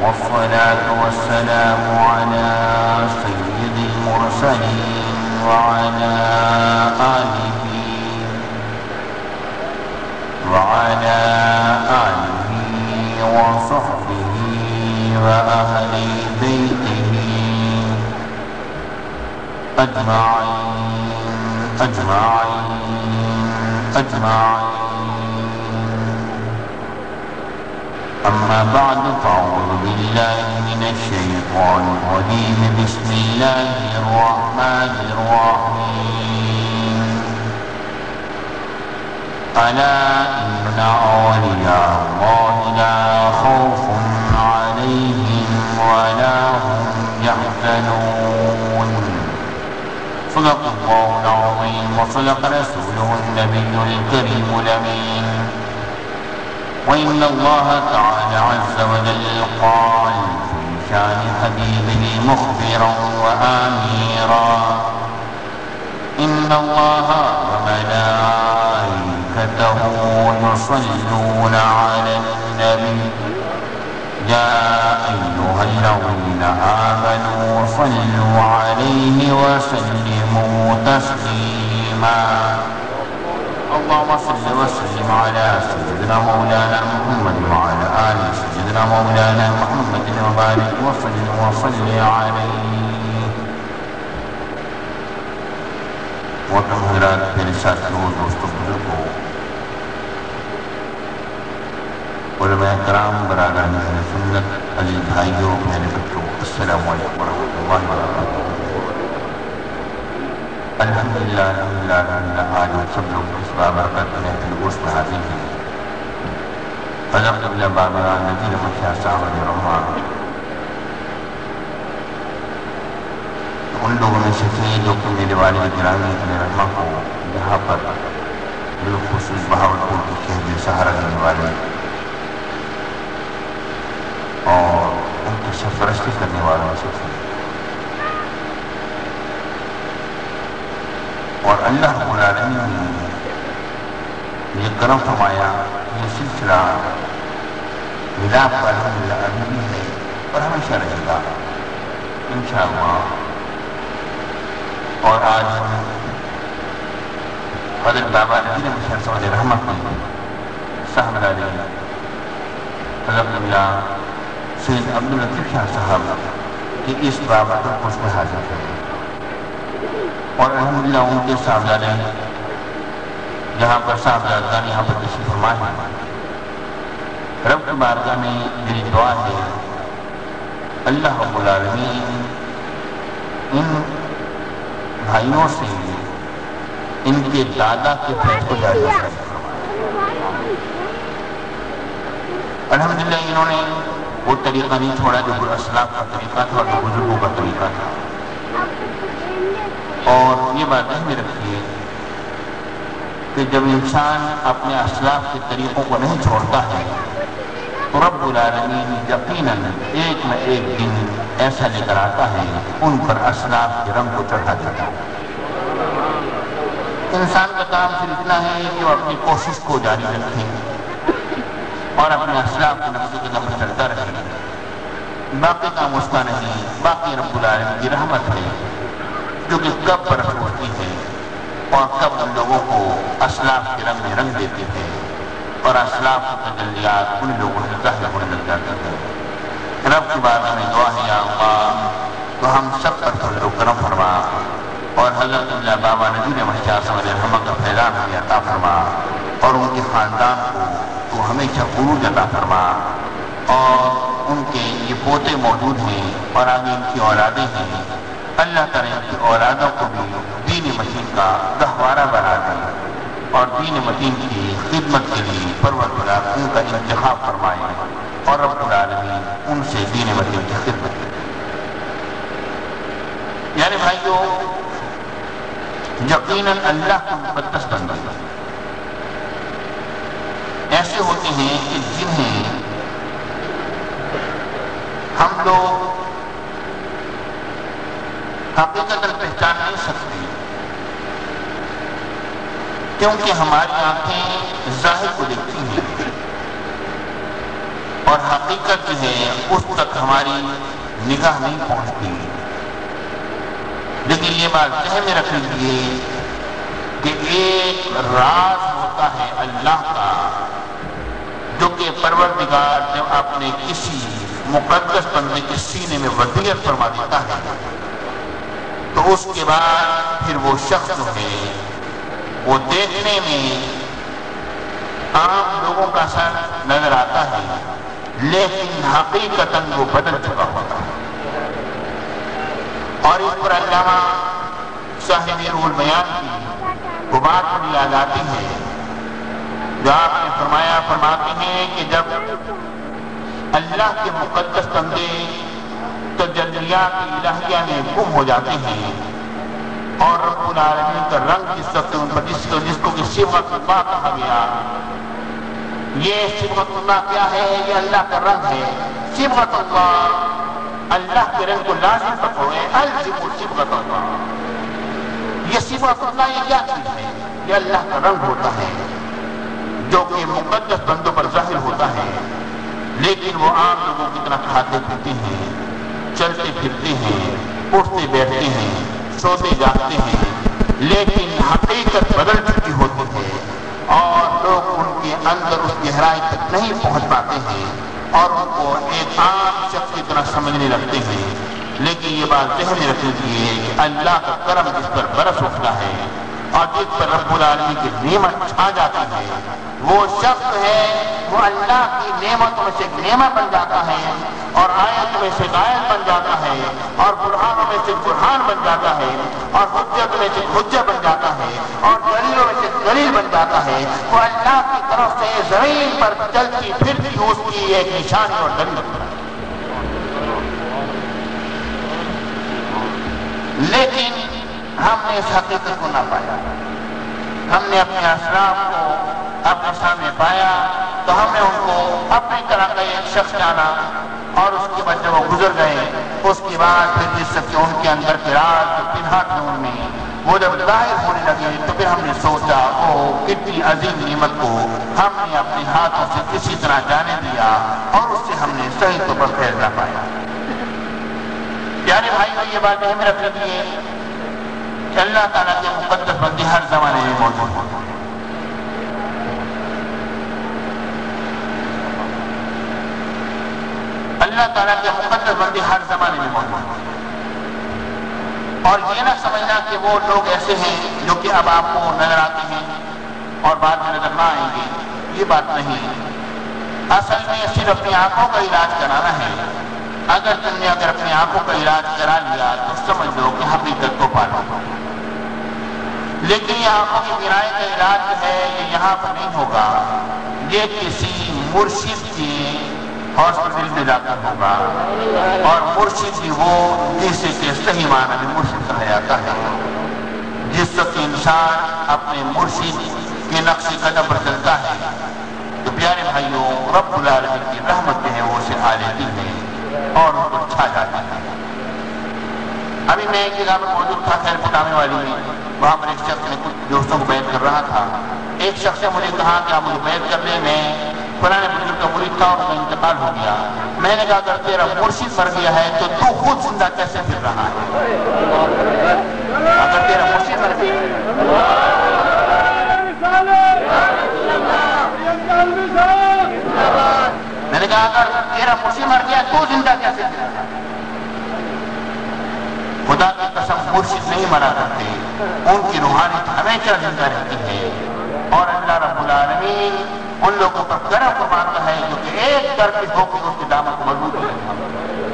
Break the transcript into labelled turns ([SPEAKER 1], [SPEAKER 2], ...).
[SPEAKER 1] والصلاة والسلام على سيد المرسلين وعلى آله وصحبه وأهل بيته أجمعين. أما بعد فأعوذ بالله من الشيطان الرجيم. بسم الله الرحمن الرحيم. ألا إن أولياء الله لا خوف عليهم ولا هم يحزنون. صدق الله العظيم وصدق رسوله النبي الكريم الأمين. وإن الله تعالى عز وجل قال في شان حبيبه مخبرا وآميرا: إن الله وملائكته يصلون على النبي يا أيها الذين آمنوا صلوا عليه وسلموا تسليما. اللهم صل وسلم على سيدنا مولانا محمد وعلى آل سيدنا مولانا محمد وبارك وسلم وصل عليه. محترم حضرات، میرے ساتھیوں، دوستوں، بزرگوں، علماء کرام، برادران اہل سنت، عزیز بھائیوں، میرے بچوں، السلام علیکم ورحمۃ اللہ وبرکاتہ۔ الحمدللہ آج سب لوگ اس بابرکت میں گوشت میں حاضر ہیں۔ حضرت قبلہ بابا نذیر احمد شاہ صاحب علیہ رحمہ ان لوگوں میں سے تھے جو کہ میرے والد گرامی علیہ رحمہ کو یہاں پر بالخصوص بہاولپور کے شہر سہارا دینے والے اور ان کی سرپرستی کرنے والوں میں سے تھے، اور اللہ رب العالمین نے یہ کرم فرمایا، یہ سلسلہ ملاپ کا الحمدللہ ابھی بھی ہے اور ہمیشہ رہے گا انشاءاللہ۔ اور آج حضرت بابا نذیر احمد شاہ صاحب علیہ رحمہ کی صاحبزادے حضرت قبلہ سید عبداللطیف شاہ صاحب کی اس بابرکت کو اس میں حاضر ہیں، اور الحمدللہ ان کے صاحبزادے جہاں پر صاحبزادگان یہاں پر تشریف فرما ہے، رب کی بارگاہ میں میری دعا ہے اللہ رب العالمین ان بھائیوں سے ان کے دادا کے فیض کو جاری رکھے۔ الحمدللہ انہوں نے وہ طریقہ نہیں چھوڑا جو اسلاف کا طریقہ تھا اور جو بزرگوں کا طریقہ تھا، اور یہ بات ذہن میں رکھیے کہ جب انسان اپنے اسلاف کے طریقوں کو نہیں چھوڑتا ہے تو رب العالمین یقیناً ایک نہ ایک دن ایسا لے کر آتا ہے ان پر اسلاف کے رنگ کو چڑھا دیتا ہے۔ انسان کا کام صرف اتنا ہے کہ وہ اپنی کوشش کو جاری رکھے اور اپنے اسلاف کے نقش قدم پر چلتا رہے، باقی کام اس کا نہیں، باقی رب العالمین کی رحمت ہے جو کہ کب برف ہوتی ہے اور کب ان لوگوں کو اسلاف کے رنگ میں رنگ دیتے ہیں اور اسلاف کی تجلیات ان لوگوں سے ظاہر ہونے لگ جاتے ہیں۔ رب کی بارگاہ میں دعا ہے یا اللہ تو ہم سب پر فضل و کرم فرما، اور حضرت قبلہ بابا نذیر احمد شاہ صاحب علیہ رحمہ کا فیضان ہمیں عطا فرما، اور ان کے خاندان کو تو ہمیشہ عروج عطا فرما، اور ان کے یہ پوتے موجود ہیں اور آگے ان کی اولادیں ہیں، اللہ تعالیٰ ان کی اولادوں کو بھی دین متین کا گہوارہ بنا دے اور دین متین کی خدمت کے لیے پروردگار ان کا انتخاب فرمائے، اور رب العالمین ان سے دین متین کی خدمت کرے۔ یعنی بھائیو، یقیناً اللہ کے مقدس بندے ایسے ہوتے ہیں کہ جنہیں ہم لوگ حقیقتاً پہچان نہیں سکتے، کیونکہ ہماری آنکھیں ظاہر کو دیکھتی ہیں اور حقیقت جو ہے اس تک ہماری نگاہ نہیں پہنچتی. لیکن یہ بات ذہن میں رکھ لیجیے کہ ایک راز ہوتا ہے اللہ کا جو کہ پروردگار جب اپنے کسی مقدس بندے کے سینے میں ودیعت فرما دیتا ہے تو اس کے بعد پھر وہ شخص جو ہے وہ دیکھنے میں عام لوگوں کا سا نظر آتا ہے لیکن حقیقتاً وہ بدل چکا ہوتا ہے. اور اس پر علامہ صاحب روح البیان کی وہ بات مجھے یاد آتی ہے جو آپ نے فرماتے ہیں کہ جب اللہ کے مقدس بندے تجلیات الہیہ میں گم ہو جاتے ہیں اور رب العالمین کا رنگ جس وقت ان پر جس کو کہ صبغۃ اللہ کہا گیا. یہ صبغۃ اللہ کیا ہے؟ یہ اللہ کا رنگ ہے. صبغۃ اللہ اللہ کے رنگ کو لازم پکڑو ہے. الزموا صبغۃ اللہ. یہ صبغۃ اللہ یہ کیا چیز ہے؟ یہ اللہ کا رنگ ہوتا ہے جو کہ مقدس بندوں پر ظاہر ہوتا ہے. لیکن وہ عام لوگوں کی طرح کھاتے پیتے ہیں، چلتے پھرتے ہیں، اٹھتے بیٹھتے ہیں، سوتے جاگتے ہیں، لیکن حقیقت بدل چکی ہوتی ہے اور لوگ ان کے اندر اس گہرائی تک نہیں پہنچ پاتے ہیں اور ان کو ایک عام شخص کی طرح سمجھنے لگتے ہیں. لیکن یہ بات ذہن میں رکھ لیجیے کہ اللہ کا کرم جس پر برس اٹھتا ہے اور جس پر رب العالمین کی نعمت چھا جاتی ہے وہ شخص ہے وہ اللہ کی نعمتوں میں سے ایک نعمت بن جاتا ہے اور آیت میں سے آیت بن جاتا ہے اور برہانوں میں سے برہان بن جاتا ہے اور حجت میں سے حجت بن جاتا ہے اور دلیلوں میں سے دلیل بن جاتا ہے. وہ اللہ کی طرف سے زمین پر چلتی پھرتی اس کی ایک نشانی اور دلیل بنتا ہے. لیکن ہم نے اس حقیقت کو نہ پایا. ہم نے اپنے اسلاف کو اپنے سامنے پایا تو ہم نے ان کو اپنی طرح کا ایک شخص جانا اور اس کے بعد جب وہ گزر گئے اس کے بعد پھر جس سے ان کے اندر کے راز جو پنہا تھے ان میں وہ جب ظاہر ہونے لگے تو پھر ہم نے سوچا کتنی عظیم نعمت کو ہم نے اپنے ہاتھوں سے کسی طرح جانے دیا اور اس سے ہم نے صحیح طور پر فیض نہ پایا. پیارے بھائیوں یہ بات اہم رکھ لیجیے کہ اللہ تعالیٰ کے مقدس بندے ہر زمانے میں موجود ہوتے ہیں. اللہ تعالیٰ کے مقدس بندے ہر زمانے میں موجود ہیں اور یہ نہ سمجھنا کہ وہ لوگ ایسے ہیں جو کہ اب آپ کو نظر آتے ہیں اور بعد میں نظر نہ آئیں گے. یہ بات نہیں. اصل میں صرف اپنی آنکھوں کا علاج کرانا ہے. اگر تم نے اپنی آنکھوں کا علاج کرا لیا تو سمجھ لو کہ حقیقت کو پالو. لیکن یہ آنکھوں کی بینائی کا علاج جو ہے یہ یہاں پر نہیں ہوگا. یہ کسی مرشد کی ہاسپٹل میں جا کر ہوگا اور مرشد بھی وہ جسے کہ صحیح معنی میں مرشد کہا جاتا ہے. جس وقت انسان اپنے مرشد کے نقش قدم پر چلتا ہے تو پیارے بھائیوں رب العالمین کی رحمت جو ہے وہ اسے آ لیتی ہے اور ان کو چھا جاتا ہے. ابھی میں ایک جگہ پر موجود تھا خیر پٹامے والی میں. وہاں پر ایک شخص نے کچھ دوستوں کو بیعت کر رہا تھا. ایک شخص نے مجھے کہا کہ آپ مجھے بیعت کر لیں. میں فلاں بزرگ کا مرید تھا اور ان کا انتقال ہو گیا. میں نے کہا اگر تیرا مرشد مر گیا ہے تو تو خود زندہ کیسے پھر رہا ہے؟ اگر تیرا مرشد مر گیا میں نے کہا اگر تیرا مرشد مر گیا تو زندہ کیسے پھر رہا ہے؟ خدا کی قسم مرشد نہیں مرا کرتے. ان کی روحانیت ہمیشہ زندہ رہتی ہے اور اللہ رب العالمین ان لوگوں پر کرم فرماتا ہے جو کہ ایک در پہ ہو کے اس کے دامن کو مضبوط رکھتے ہیں.